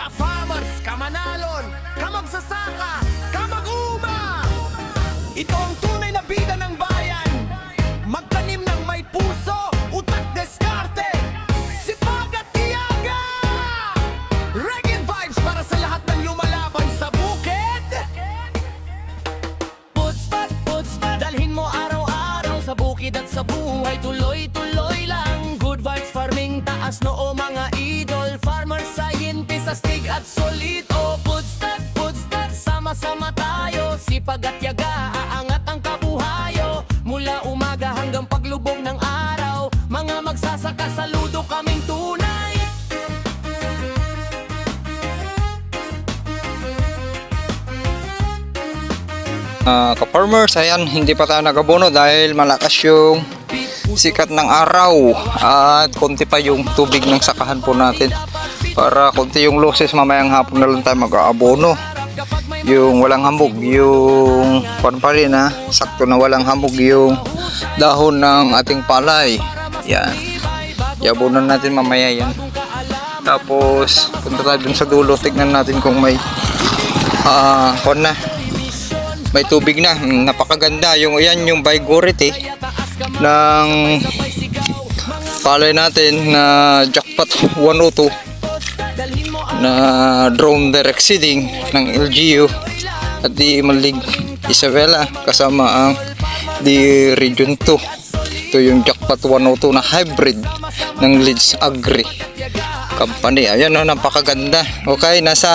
Ka-farmers, ka-manalon, ka-magsasaka, ka-mag-uma. Ito ang tunay na bida ng bayan. Magtanim ng may puso, utak, diskarte, sipag at tiyaga. Reggae vibes para sa lahat ng lumalaban sa bukid. Puts-pat, dalhin mo araw-araw sa bukid at sa buhay. Tuloy-tuloy lang. Good vibes farming, taas noo mga idol. Farmer, scientist, astig at solid. O puts-pat, sama-sama tayo. Sipag at yaga, aangat ang kabuhayo. Mula umaga hanggang paglubog ng araw, mga magsasaka, saludo kaming tunay. Ka-farmers, ayan, hindi pa tayo nagabono dahil malakas yung sikat ng araw at konti pa yung tubig ng sakahan po natin. Para konti yung losses, mamayang hapon na lang tayo mag-aabono. Yung walang hamog, yung pa rin sakto na walang hamog yung dahon ng ating palay. Yan, iabonan natin mamaya yan. Tapos punta tayo dun sa dulo, tignan natin kung may may tubig na. Napakaganda yung yan, yung vigority ng palay natin na jackpot 102 na drone direct seeding ng LGU at di Malig Isabela kasama ang di Region 2. Ito yung jackpot 102 na hybrid ng Leeds Agri Company. Ayan, napakaganda. Okay, nasa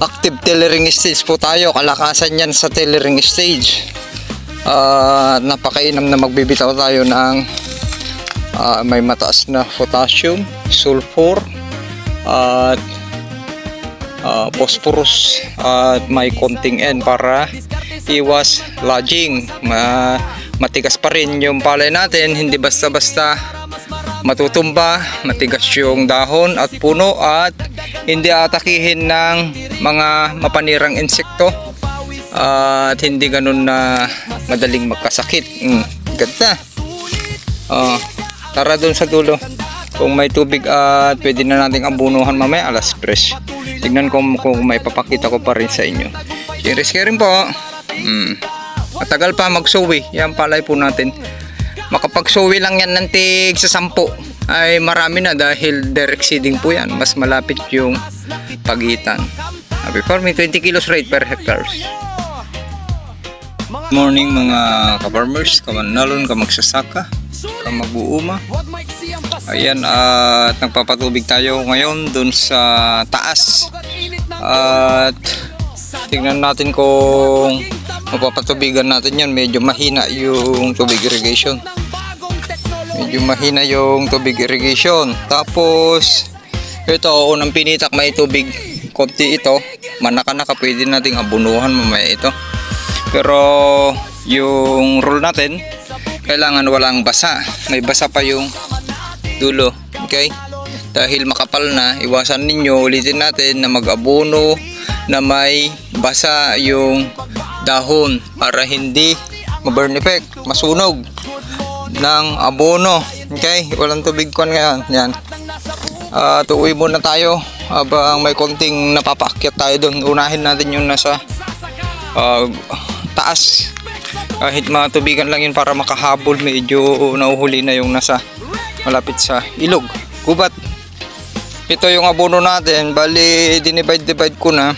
active tillering stage po tayo. Kalakasan yan sa tillering stage. Napakainam na magbibitaw tayo ng may mataas na potassium, sulfur at phosphorus at may konting N para iwas lodging. Matigas pa rin yung palay natin, hindi basta-basta matutumba, matigas yung dahon at puno at hindi atakihin ng mga mapanirang insekto at hindi ganun na madaling magkasakit. Ganda. Tara dun sa dulo kung may tubig at pwede na nating abunuhan mamaya alas 3. Tignan ko kung may papakita ko pa rin sa inyo. Risk rin po. Matagal pa magsuwi. Yan palay po natin. Makapagsuwi lang yan ng tig sa 10 ay marami na dahil direct seeding po yan. Mas malapit yung pagitan. Before may 20 kilos rate per hectares. Good morning mga ka-farmers, kamanalon, kamagsasaka, kamabuuma. Ayan, at nagpapatubig tayo ngayon dun sa taas. At tingnan natin kung mapapatubigan natin yan. Medyo mahina yung tubig irrigation. Tapos ito, unang pinitak may tubig konti ito. Manaka-naka, pwede nating abunuhan mamaya ito. Pero yung rule natin, kailangan walang basa. May basa pa yung dulo. Okay? Dahil makapal na, iwasan ninyo, ulitin natin na mag-abono na may basa yung dahon para hindi ma-burn effect, masunog ng abono. Okay? Walang tubig kon ngayon. Yan. Tuuwi muna tayo habang may konting napapaakyat tayo doon. Unahin natin yung nasa taas. Kahit matubigan lang yun para makahabol, medyo nauhuli na yung nasa malapit sa ilog, gubat. Ito yung abono natin. Bali, dinivide ko na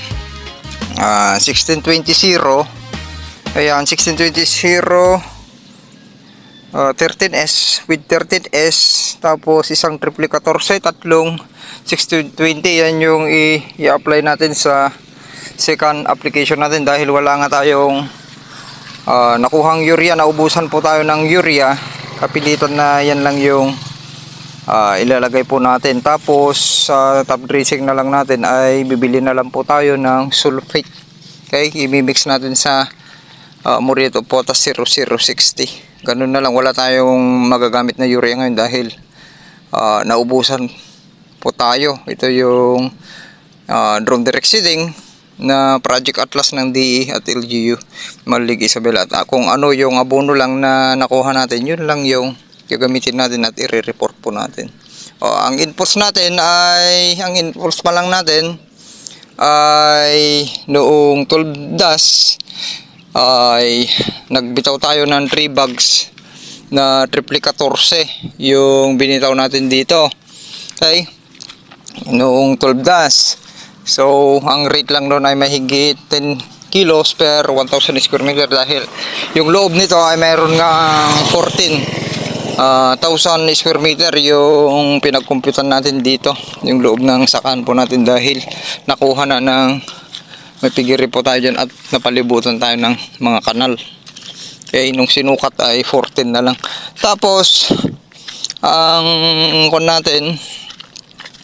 16-20-0. Ayan, 16-20-0 13S with 13S. Tapos isang triple 14, tatlong 16-20. Yan yung i-apply natin sa second application natin dahil wala nga tayong nakuhang urea. Naubusan po tayo ng urea. Kapilitan na yan lang yung ilalagay po natin. Tapos sa top dressing na lang natin ay bibili na lang po tayo ng sulfate. Okay, i-mix natin sa Muriato Potas 0060. Ganun na lang, wala tayong magagamit na urea ngayon dahil naubusan po tayo. Ito yung drone direct seeding na Project Atlas ng DE at LGU Malig Isabela. At kung ano yung abono lang na nakuha natin, yun lang yung gagamitin natin at i-report po natin. ang inputs natin ay, ang inputs pa lang natin ay noong 12 das ay nagbitaw tayo ng 3 bags na triple 14 yung binitaw natin dito. Okay, noong 12 das. So ang rate lang doon ay mahigit 10 kilos per 1,000 square meter dahil yung loob nito ay mayroon nga 14,000 square meter yung pinagkumputan natin dito, yung loob ng sakan po natin dahil nakuha na ng may pigiri po tayo dyan at napalibutan tayo ng mga kanal. Okay, nung sinukat ay 14 na lang. Tapos ang kon natin,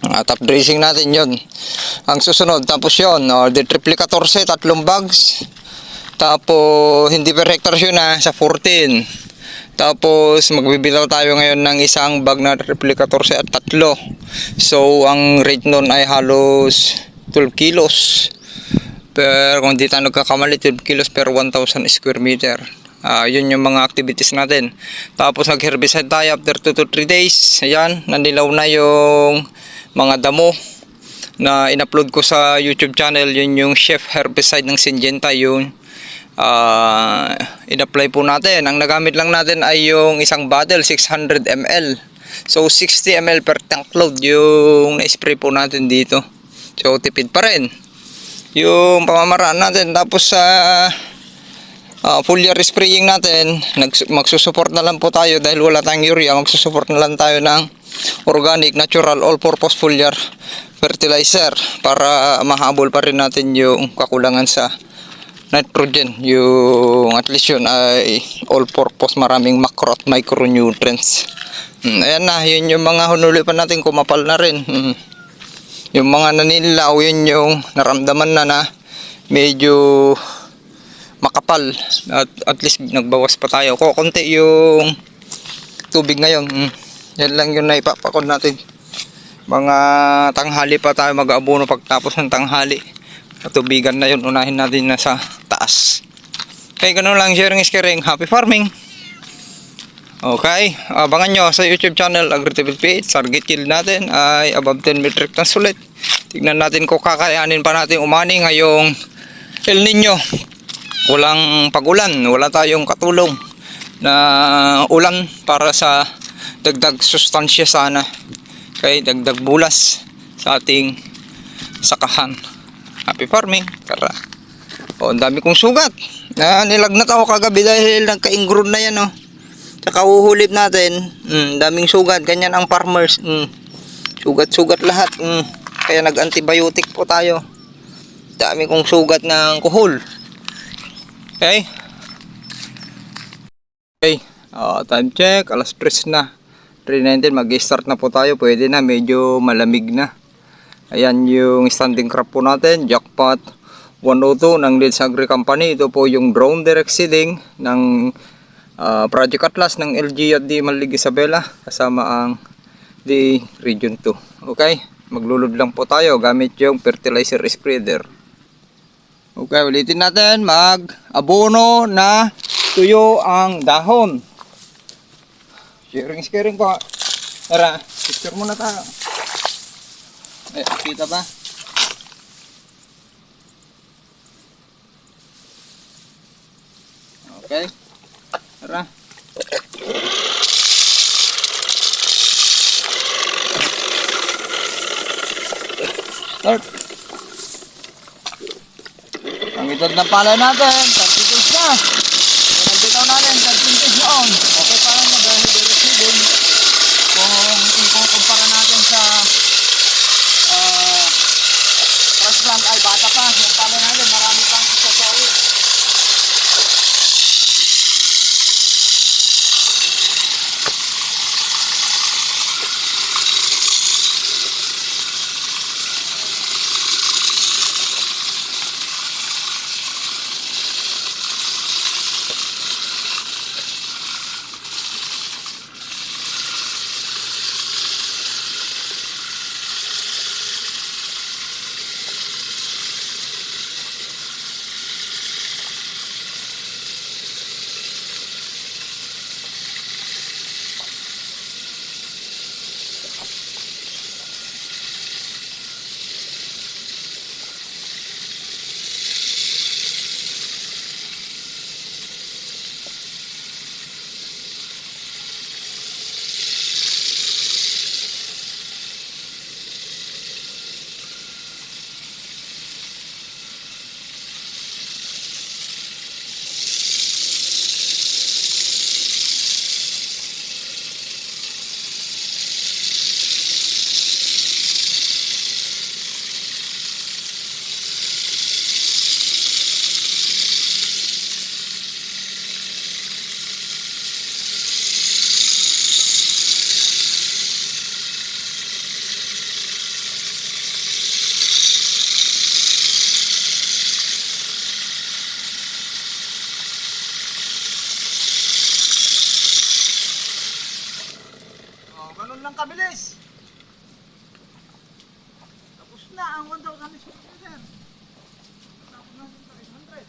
top dressing natin yon ang susunod. Tapos yon, the triple 14 3 bags. Tapos hindi per hectare yun sa 14. Tapos magbibitaw tayo ngayon ng isang bag na triple 14 at 3. So ang rate nun ay halos 12 kilos per, kung di tayo nagkakamali, 12 kilos per 1,000 square meter. Yun yung mga activities natin. Tapos nag-herbicide tayo after 2 to 3 days. Ayan, nanilaw na yung mga damo na in-upload ko sa YouTube channel. Yun yung Chef herbicide ng Syngenta, yun in-apply po natin. Ang nagamit lang natin ay yung isang bottle 600 ml. So 60 ml per tank load yung na-spray po natin dito. So tipid pa rin yung pamamaraan natin. Tapos sa foliar spraying natin, magsusupport na lang po tayo dahil wala tayong urea. Magsusupport na lang tayo ng organic, natural, all-purpose foliar fertilizer para mahabol pa rin natin yung kakulangan sa nitrogen. Yung at least yun ay all-purpose, maraming macro at micronutrients. Ayan na, yun yung mga hunuli pa natin, kumapal na rin. Yung mga nanilaw, yun yung naramdaman na medyo makapal at least nagbawas pa tayo. Konti yung tubig ngayon. Yan lang yung naipapakon natin. Mga tanghali pa tayo mag-aabono pagtapos ng tanghali. Tubigan na yun, unahin natin na sa taas. Okay, ganun lang, sharing is caring. Happy farming! Okay, abangan nyo sa YouTube channel AgriTipid PH. Target yield natin ay above 10 metric tons ulit. Tignan natin kung kakayanin pa natin umani ngayong El Nino. Walang pag-ulan, wala tayong katulong na ulan para sa dagdag sustansya sana. Okay, dagdag bulas sa ating sakahan. Happy farming! Tara. Ang dami kong sugat. Nilagnat ako kagabi dahil nagka-ingrown na yan. Tsaka uhulip natin, daming sugat, ganyan ang farmers, sugat-sugat lahat, kaya nag-antibiotic po tayo. Dami kong sugat ng kuhol. Okay, time check, alas 3 na, 3:19, mag-start na po tayo, pwede na, medyo malamig na. Ayan yung standing crop po natin, Jackpot 102 ng Leeds Agri Company. Ito po yung drone direct seeding ng Project Atlas ng LG at di Malig Isabela kasama ang di Region 2. Okay, maglulod lang po tayo gamit yung fertilizer spreader. Okay, ulitin natin, mag-abono na tuyo ang dahon. Sharing po. Tara, picture muna tayo. Kita ba? Okay. Tara. Start. Ang itod ng palay natin, 30 days na. Nagbitaw natin, 13 days noon. Okay pa rin na dahil direct seeding. Kung ikukumpara natin sa transplant ay bata pa. Yung palay natin, marami pang isosawin. Oh, ganun lang kabilis. Tapos na ang 1,000 square meter. Tapos na sa 800.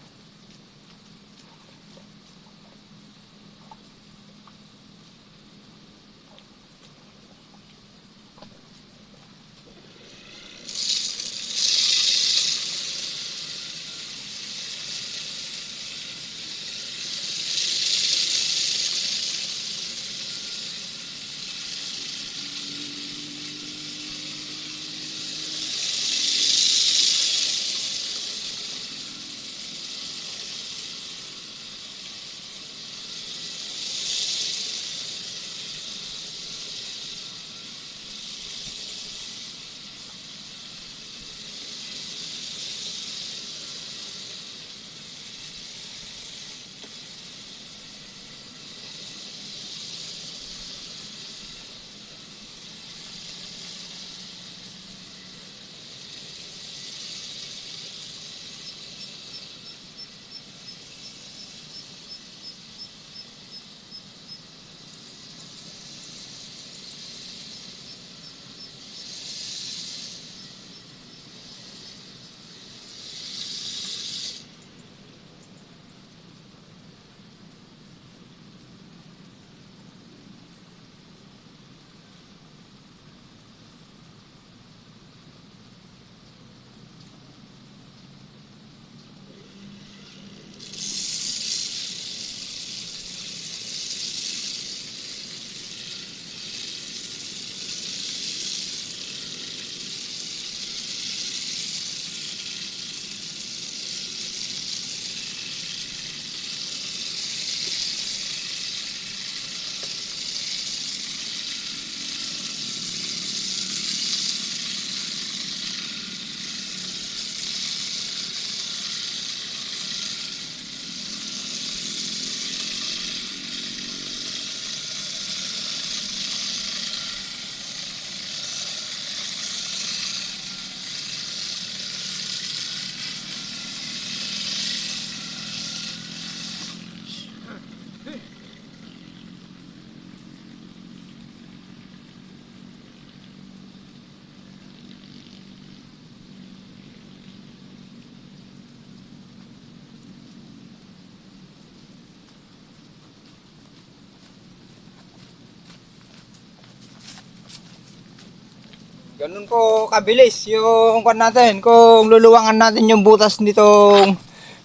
Ganun po kabilis yung kwan natin. Kung luluwangan natin yung butas nitong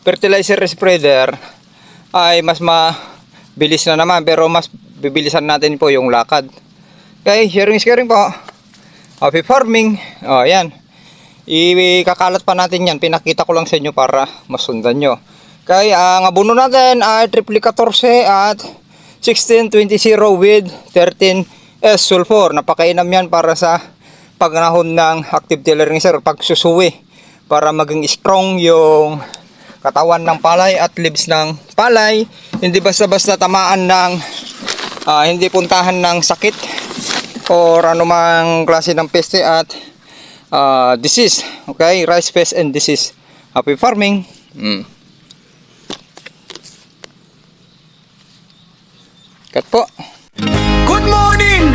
fertilizer spreader ay mas mabilis na naman, pero mas bibilisan natin po yung lakad. Okay, sharing is caring po. Happy farming. Oh, yan. Ikakalat pa natin yan. Pinakita ko lang sa inyo para masundan nyo. Okay, ang abono natin ay triple 14 at 16-20 with 13S sulfur. Napakainam yan para sa pagnahon ng active tillering sir, pagsusuwi para maging strong yung katawan ng palay at leaves ng palay, hindi basta-basta tamaan ng hindi puntahan ng sakit o anumang klase ng peste at disease. Okay, rice pest and disease. Happy farming. Cut po. Good morning!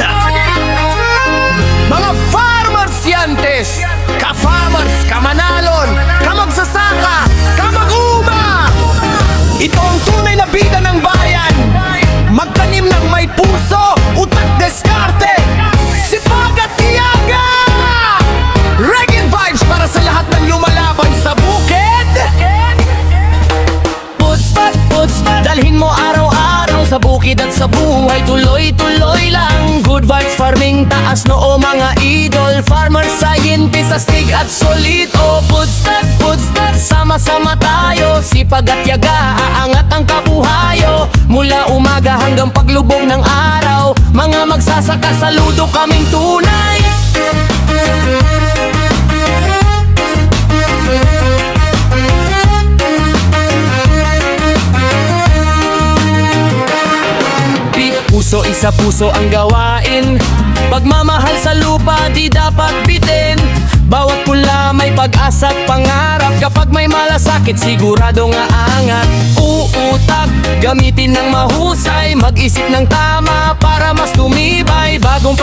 Mga farmersiantes, ka-farmers, kamanalon, kamagsasaka, kamag-uma! Ito ang tunay na bida ng bayan. Magtanim ng may puso, utak, deskarte, sipag at tiyaga! Reggae vibes para sa lahat ng lumalaban sa bukid. Puts, dalhin mo araw-araw sa bukid at sa buhay. Tuloy-tuloy lang. Good vibes farming, taas noo mga idol. Farmer, scientist, astig at solid. O puts, sama-sama tayo. Sipag at yaga, aangat ang kabuhayo. Mula umaga hanggang paglubog ng araw. Mga magsasaka, saludo kaming tunay. Puso, isa puso ang gawain. Pagmamahal sa lupa di dapat bitin. Bawat pula may pag-asa at pangarap. Kapag may malasakit sigurado nga angat. Uutak, gamitin ng mahusay. Mag-isip ng tama para mas tumibay. Bagong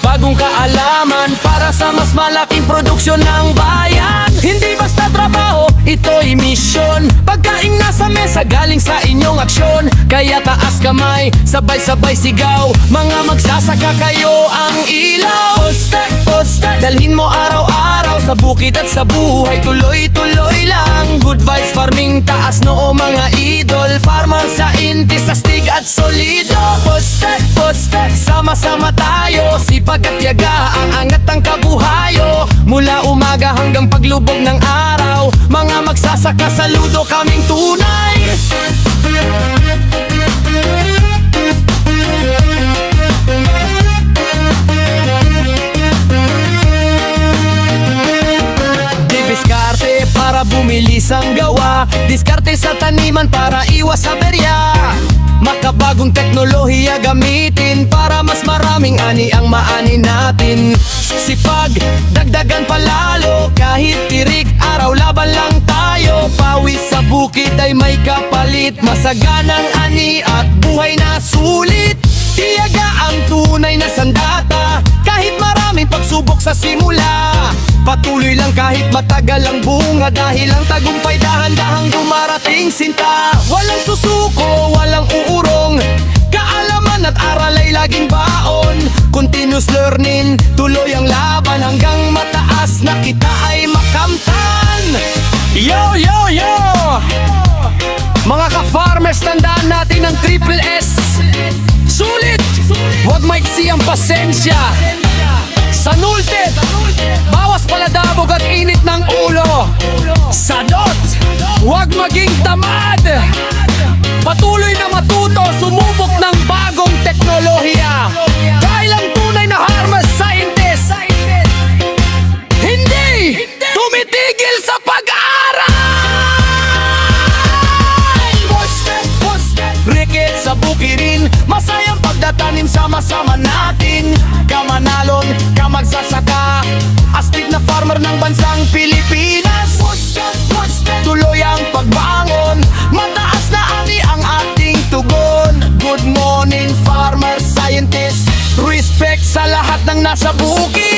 bagong kaalaman para sa mas malaking produksyon ng bayan. Hindi basta trabaho, ito'y misyon. Pagkaing nasa mesa galing sa inyong aksyon. Kaya taas kamay, sabay-sabay sigaw, mga magsasaka kayo ang ilaw. Poste, poste, dalhin mo araw-araw sa bukid at sa buhay, tuloy-tuloy lang. Good vibes farming, taas noo mga idol, farmer scientist, astig at solido. Poste, poste, sama-sama tayo, sipag at yaga, ang angat ng kabuhayo. Mula umaga hanggang paglubog ng araw, mga magsasaka saludo kaming tunay. Diskarte para bumilis ang gawa, diskarte sa taniman para iwas sa berya. Makabagong teknolohiya gamitin para mas maraming ani ang maani natin. Sipag, dagdagan palalo, kahit tirik, araw laban lang tayo. Pawis sa bukid ay may kapalit, masaganang ani at buhay na sulit. Tiyaga ang tunay na sandata, kahit maraming pagsubok sa simula. Patuloy lang kahit matagal ang bunga, dahil ang tagumpay dahan-dahang dumarating sinta. Walang susuko, walang uurong, kaalaman at aral ay laging baon. Continuous learning, tuloy ang laban hanggang mataas na kita ay makamtan. Yo, yo, yo! Mga ka-farmers, tandaan natin ang triple S. Sulit! Huwag maiksi ang pasensya. Sanultit! Bawas paladabog at init ng ulo. Sadot! Huwag maging tamad. Patuloy na matuto, sumubok ng bagong teknolohiya. Dahil ang tunay na farmer scientist hindi tumitigil sa pag-aaral. Rikit sa bukirin, masayang pagdatanim, sama-sama natin. Kamanalon, kamagsasaka, astig na farmer ng bansang Pilipinas. Tuloy ang pagbangon, mataas na ani ang ating tugon. Good morning farmer scientist, respect sa lahat ng nasa bukid.